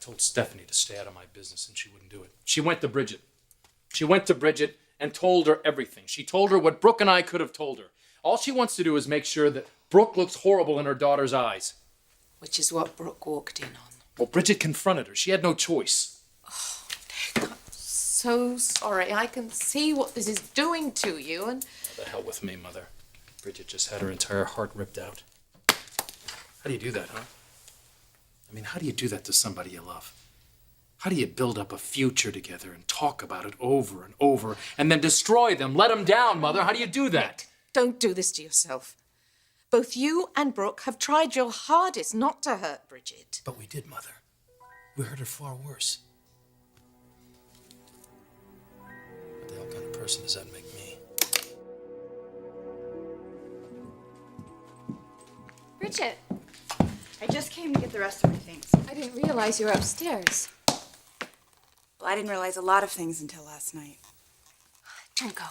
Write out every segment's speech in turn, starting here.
told Stephanie to stay out of my business, and she wouldn't do it. She went to Bridget. She went to Bridget and told her everything. She told her what Brooke and I could have told her. All she wants to do is make sure that Brooke looks horrible in her daughter's eyes. Which is what Brooke walked in on. Well, Bridget confronted her. She had no choice. Oh, Nick, I'm so sorry. I can see what this is doing to you, and... Oh, the hell with me, Mother. Bridget just had her entire heart ripped out. How do you do that, huh? I mean, how do you do that to somebody you love? How do you build up a future together and talk about it over and over and then destroy them, let them down, Mother? How do you do that? Nick, don't do this to yourself. Both you and Brooke have tried your hardest not to hurt Bridget. But we did, Mother. We hurt her far worse. What the hell kind of person does that make me? Bridget, I just came to get the rest of my things. I didn't realize you were upstairs. Well, I didn't realize a lot of things until last night. Don't go.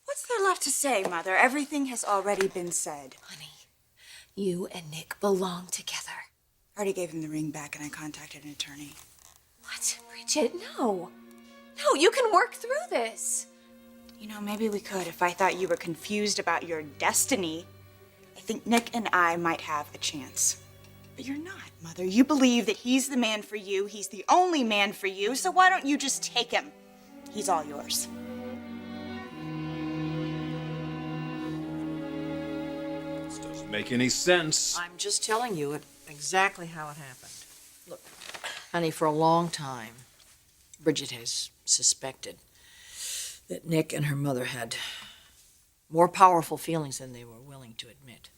What's there left to say, Mother? Everything has already been said. Honey, you and Nick belong together. I already gave him the ring back and I contacted an attorney. What? Bridget, no. No, you can work through this. You know, maybe we could if I thought you were confused about your destiny. I think Nick and I might have a chance. But you're not, Mother. You believe that he's the man for you. He's the only man for you. So why don't you just take him? He's all yours. This doesn't make any sense. I'm just telling you exactly how it happened. Look, honey, for a long time, Bridget has suspected that Nick and her mother had more powerful feelings than they were willing to admit.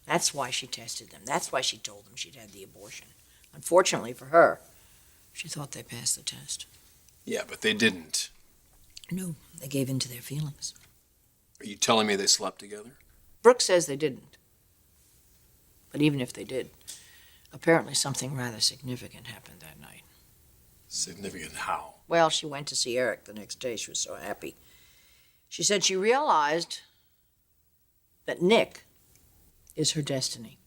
That's why she tested them. That's why she told them she'd had the abortion. Unfortunately for her, she thought they passed the test. Yeah, but they didn't. No, they gave in to their feelings. Are you telling me they slept together? Brooke says they didn't. But even if they did, apparently something rather significant happened that night. Significant how? Well, she went to see Eric the next day. She was so happy. She said she realized that Nick is her destiny.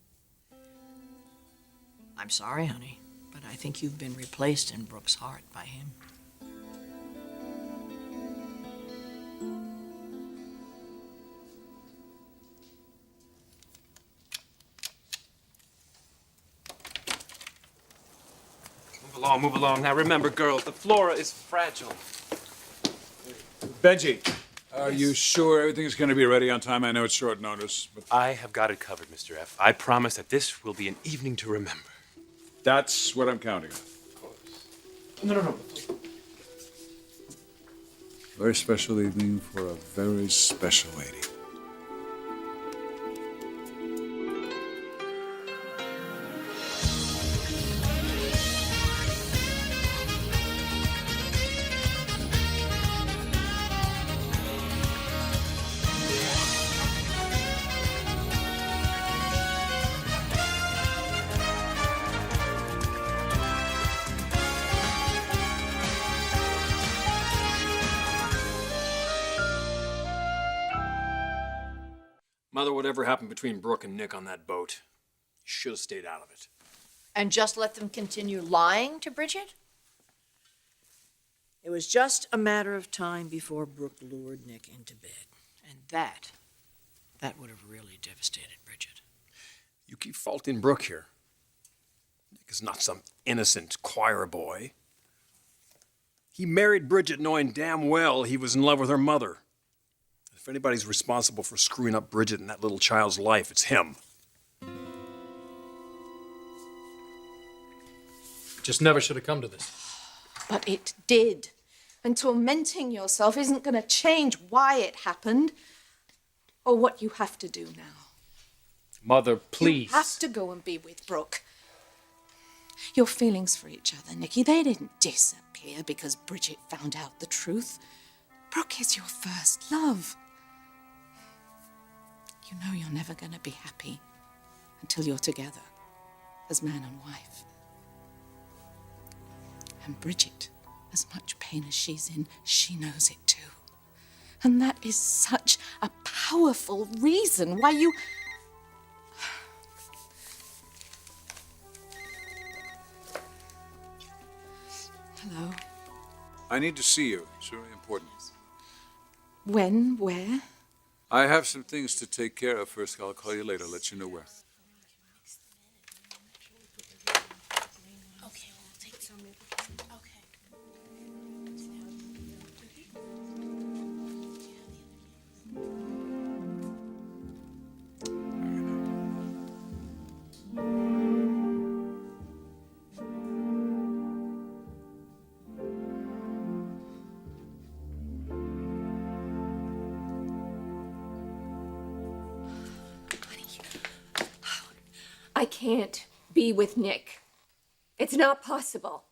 I'm sorry, honey, but I think you've been replaced in Brooke's heart by him. Move along. Now remember, girls, the flora is fragile. Benji, are you sure everything's going to be ready on time? I know it's short notice, but... I have got it covered, Mr. F. I promise that this will be an evening to remember. That's what I'm counting on. No. Very special evening for a very special lady. Mother, whatever happened between Brooke and Nick on that boat, you should have stayed out of it. And just let them continue lying to Bridget? It was just a matter of time before Brooke lured Nick into bed. And that would have really devastated Bridget. You keep faulting Brooke here. Nick is not some innocent choir boy. He married Bridget knowing damn well he was in love with her mother. If anybody's responsible for screwing up Bridget and that little child's life, it's him. Just never should have come to this. But it did. And tormenting yourself isn't going to change why it happened or what you have to do now. Mother, please. You have to go and be with Brooke. Your feelings for each other, Nicky, they didn't disappear because Bridget found out the truth. Brooke is your first love. You know you're never going to be happy until you're together as man and wife. And Bridget, as much pain as she's in, she knows it too. And that is such a powerful reason why you... Hello. I need to see you. It's very important. When? Where? I have some things to take care of first. I'll call you later, let you know where. Okay, we'll take some. Okay. I can't be with Nick. It's not possible.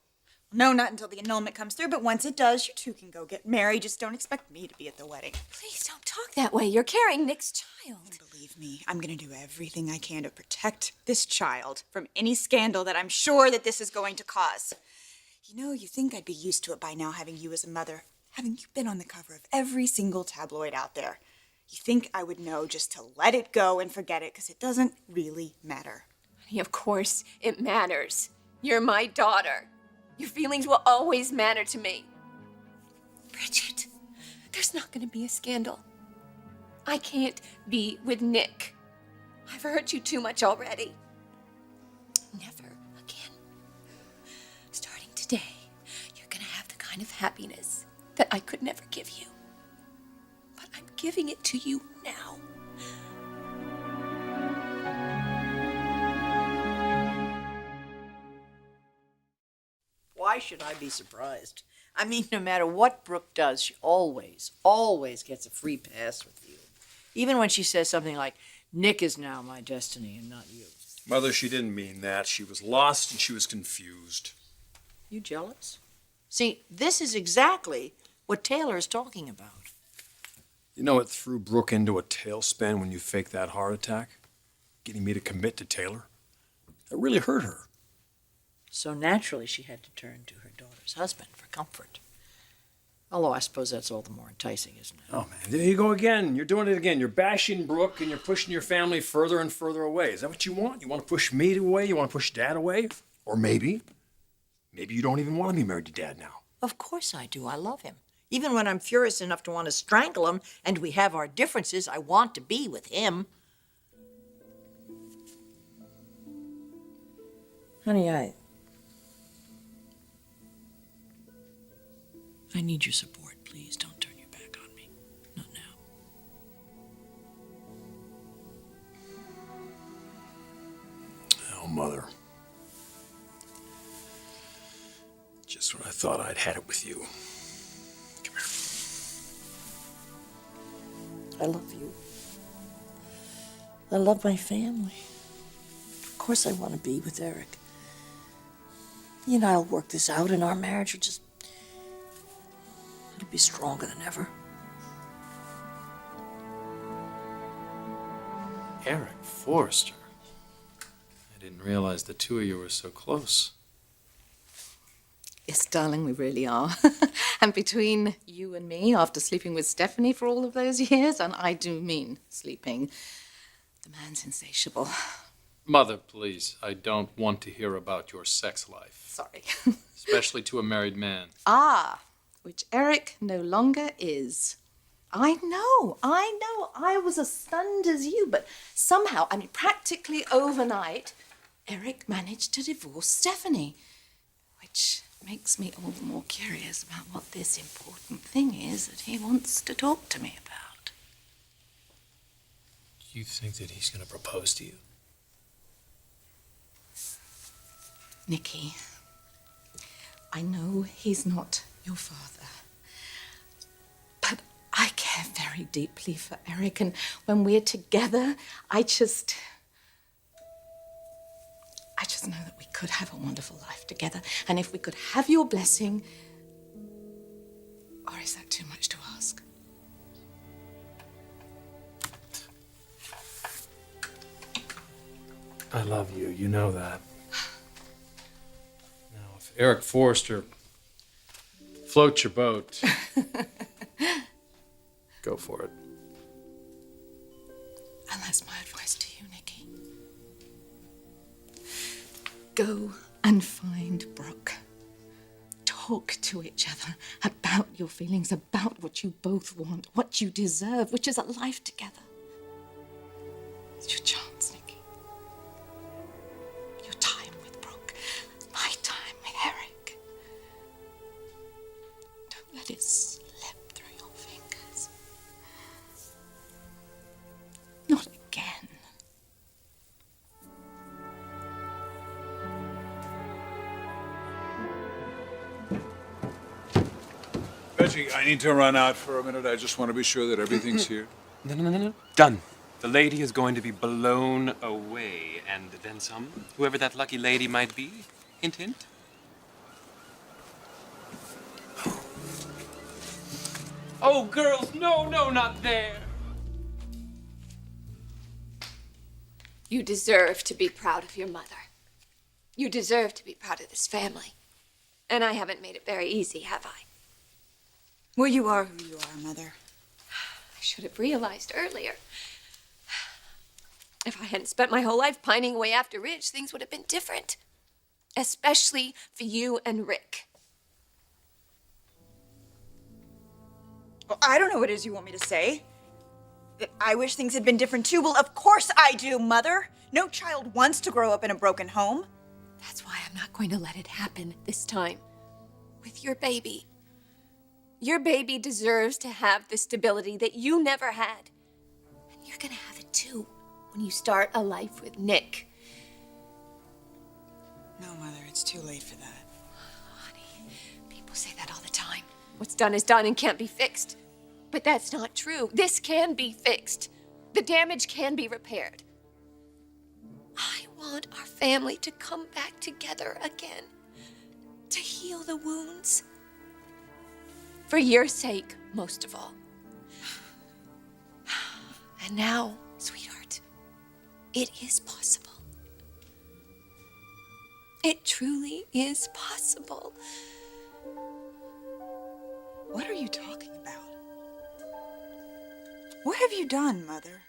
No, not until the annulment comes through, but once it does, you two can go get married. Just don't expect me to be at the wedding. Please don't talk that way. You're carrying Nick's child. Believe me, I'm gonna do everything I can to protect this child from any scandal that I'm sure that this is going to cause. You know, you think I'd be used to it by now, having you as a mother, having you been on the cover of every single tabloid out there. You think I would know just to let it go and forget it, because it doesn't really matter. Honey, of course it matters. You're my daughter. Your feelings will always matter to me. Bridget, there's not going to be a scandal. I can't be with Nick. I've hurt you too much already. Never again. Starting today, you're going to have the kind of happiness that I could never give you. But I'm giving it to you now. Why should I be surprised? I mean, no matter what Brooke does, she always gets a free pass with you. Even when she says something like, Nick is now my destiny and not you. Mother, she didn't mean that. She was lost and she was confused. You jealous? See, this is exactly what Taylor is talking about. You know it threw Brooke into a tailspin when you faked that heart attack? Getting me to commit to Taylor? That really hurt her. So naturally she had to turn to her daughter's husband for comfort. Although I suppose that's all the more enticing, isn't it? Oh, man, there you go again. You're doing it again. You're bashing Brooke and you're pushing your family further and further away. Is that what you want? You want to push me away? You want to push Dad away? Or maybe you don't even want to be married to Dad now. Of course I do. I love him. Even when I'm furious enough to want to strangle him and we have our differences, I want to be with him. Honey, I need your support. Please don't turn your back on me. Not now. Oh, Mother. Just when I thought I'd had it with you. Come here. I love you. I love my family. Of course I want to be with Eric. He and I'll work this out and our marriage will just... it'll be stronger than ever. Eric Forrester. I didn't realize the two of you were so close. Yes, darling, we really are. And between you and me, after sleeping with Stephanie for all of those years, and I do mean sleeping, the man's insatiable. Mother, please, I don't want to hear about your sex life. Sorry. Especially to a married man. Which Eric no longer is. I know. I was as stunned as you, but somehow, I mean, practically overnight, Eric managed to divorce Stephanie, which makes me all the more curious about what this important thing is that he wants to talk to me about. Do you think that he's going to propose to you? Nikki, I know he's not your father, but I care very deeply for Eric, and when we're together, I just know that we could have a wonderful life together, and if we could have your blessing, or is that too much to ask? I love you, you know that. Now, if Eric Forrester floats your boat, go for it. And that's my advice to you, Nikki. Go and find Brooke. Talk talk to each other about your feelings, about what you both want, what you deserve, which is a life together. It's your chance, Nikki. Your time with Brooke, my time with Eric. Don't let it slip through your fingers. Not again. Reggie, I need to run out for a minute. I just want to be sure that everything's here. No. Done. The lady is going to be blown away, and then some. Whoever that lucky lady might be. Hint, hint. Oh, girls, no, not there. You deserve to be proud of your mother. You deserve to be proud of this family. And I haven't made it very easy, have I? Well, you are who you are, Mother. I should have realized earlier. If I hadn't spent my whole life pining away after Rich, things would have been different. Especially for you and Rick. Well, I don't know what it is you want me to say. That I wish things had been different too. Well, of course I do, Mother. No child wants to grow up in a broken home. That's why I'm not going to let it happen this time. With your baby. Your baby deserves to have the stability that you never had. And you're gonna have it too when you start a life with Nick. No, Mother, it's too late for that. Honey, people say that all the time. What's done is done and can't be fixed. But that's not true. This can be fixed. The damage can be repaired. I want our family to come back together again. To heal the wounds. For your sake, most of all. And now, sweetheart, it is possible. It truly is possible. What are you talking about? What have you done, Mother?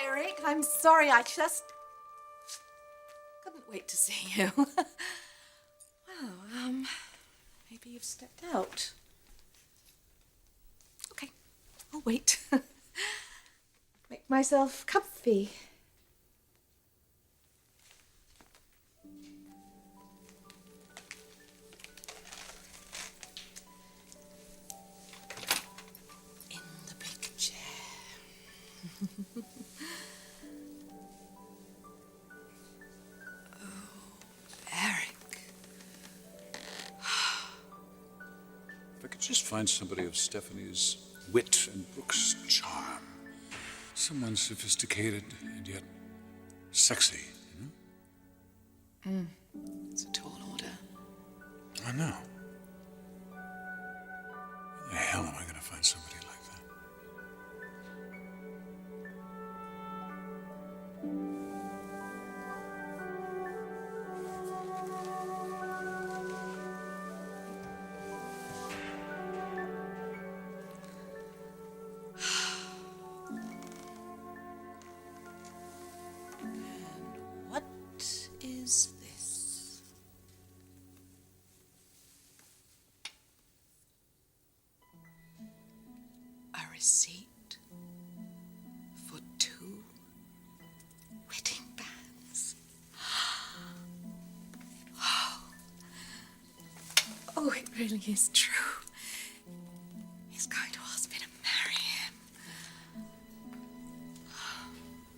Eric, I'm sorry, I just couldn't wait to see you. Well, maybe you've stepped out. Okay, I'll wait. Make myself comfy. In the big chair. Eric. If I could just find somebody of Stephanie's wit and Brooke's charm. Someone sophisticated and yet sexy. It's a tall order. I know. Where the hell am I going to find somebody like that? What is this? A receipt for 2 wedding bands. Oh, it really is true. He's going to ask me to marry him.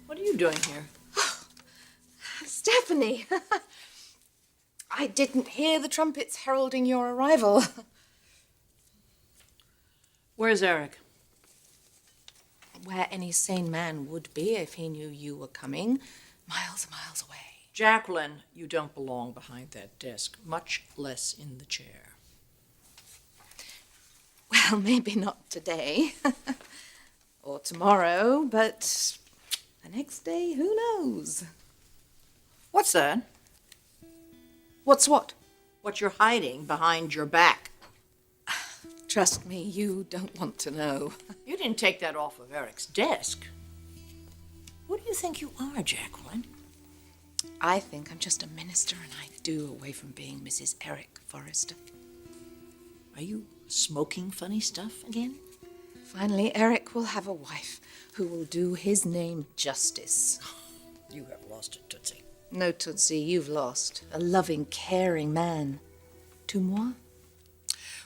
What are you doing here? Stephanie! I didn't hear the trumpets heralding your arrival. Where's Eric? Where any sane man would be if he knew you were coming, miles and miles away. Jacqueline, you don't belong behind that desk, much less in the chair. Well, maybe not today. Or tomorrow, but the next day, who knows? What's that? What's what? What you're hiding behind your back. Trust me, you don't want to know. You didn't take that off of Eric's desk. Who do you think you are, Jacqueline? I think I'm just a minister and I do away from being Mrs. Eric Forrester. Are you smoking funny stuff again? Finally, Eric will have a wife who will do his name justice. You have lost it, Tootsie. No, Tootsie, you've lost. A loving, caring man. To moi?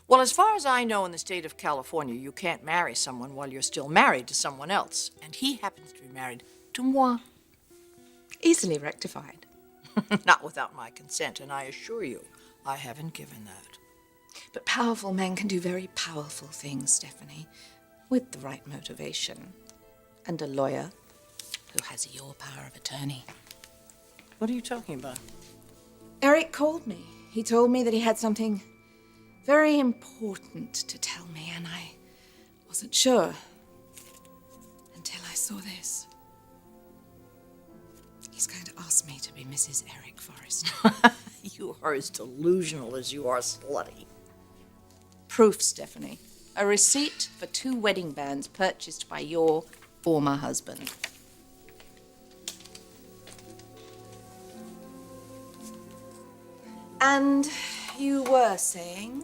Well, as far as I know, in the state of California, you can't marry someone while you're still married to someone else. And he happens to be married to moi. Easily rectified. Not without my consent, and I assure you, I haven't given that. But powerful men can do very powerful things, Stephanie, with the right motivation. And a lawyer who has your power of attorney. What are you talking about? Eric called me. He told me that he had something very important to tell me, and I wasn't sure until I saw this. He's going to ask me to be Mrs. Eric Forrester. You are as delusional as you are slutty. Proof, Stephanie. A receipt for 2 wedding bands purchased by your former husband. And you were saying?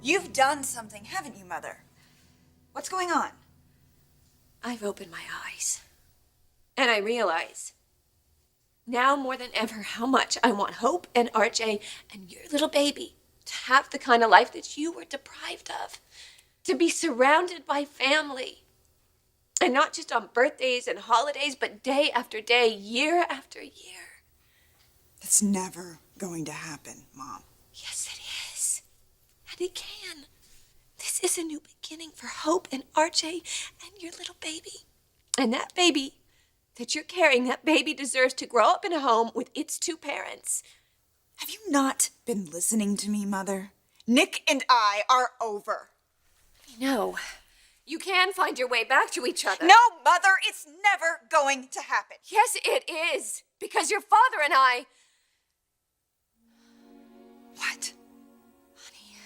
You've done something, haven't you, Mother? What's going on? I've opened my eyes. And I realize now more than ever how much I want Hope and RJ and your little baby to have the kind of life that you were deprived of. To be surrounded by family. And not just on birthdays and holidays, but day after day, year after year. That's never going to happen, Mom. Yes, it is. And it can. This is a new beginning for Hope and RJ and your little baby. And that baby that you're carrying, that baby deserves to grow up in a home with its 2 parents. Have you not been listening to me, Mother? Nick and I are over. No. You can find your way back to each other. No, Mother, it's never going to happen. Yes, it is. Because your father and I... What? Honey,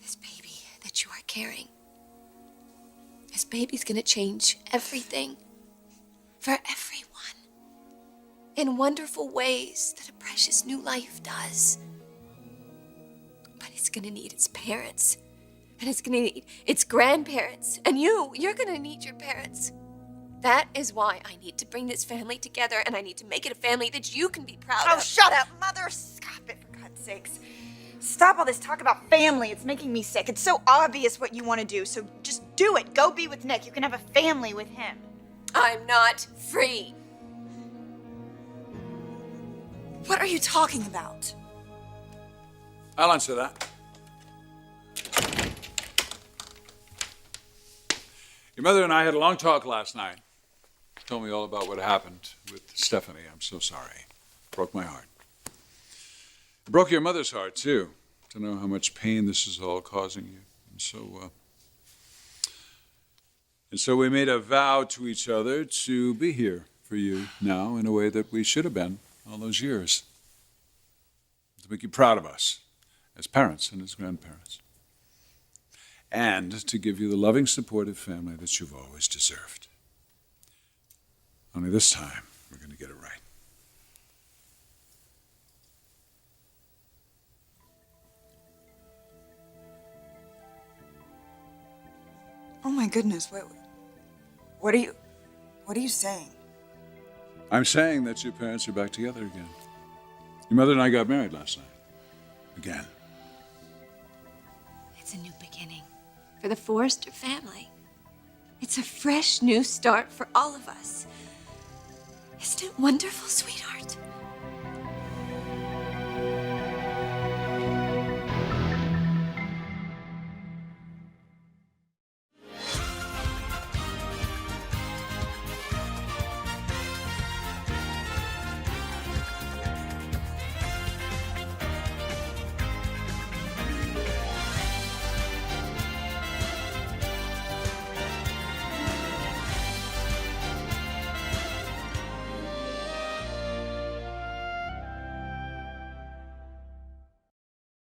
this baby that you are carrying, this baby's gonna change everything for everyone in wonderful ways that a precious new life does. But it's gonna need its parents, and it's gonna need its grandparents, and you're gonna need your parents. That is why I need to bring this family together, and I need to make it a family that you can be proud of. Oh, shut up, Mother. Stop it, for God's sakes. Stop all this talk about family. It's making me sick. It's so obvious what you want to do, so just do it. Go be with Nick. You can have a family with him. I'm not free. What are you talking about? I'll answer that. Your mother and I had a long talk last night. Told me all about what happened with Stephanie. I'm so sorry. Broke my heart. It broke your mother's heart, too, to know how much pain this is all causing you. And so we made a vow to each other to be here for you now in a way that we should have been all those years. To make you proud of us as parents and as grandparents. And to give you the loving, supportive family that you've always deserved. Only this time, we're going to get it right. Oh my goodness, what are you saying? I'm saying that your parents are back together again. Your mother and I got married last night. Again. It's a new beginning for the Forrester family. It's a fresh new start for all of us. Isn't it wonderful, sweetheart?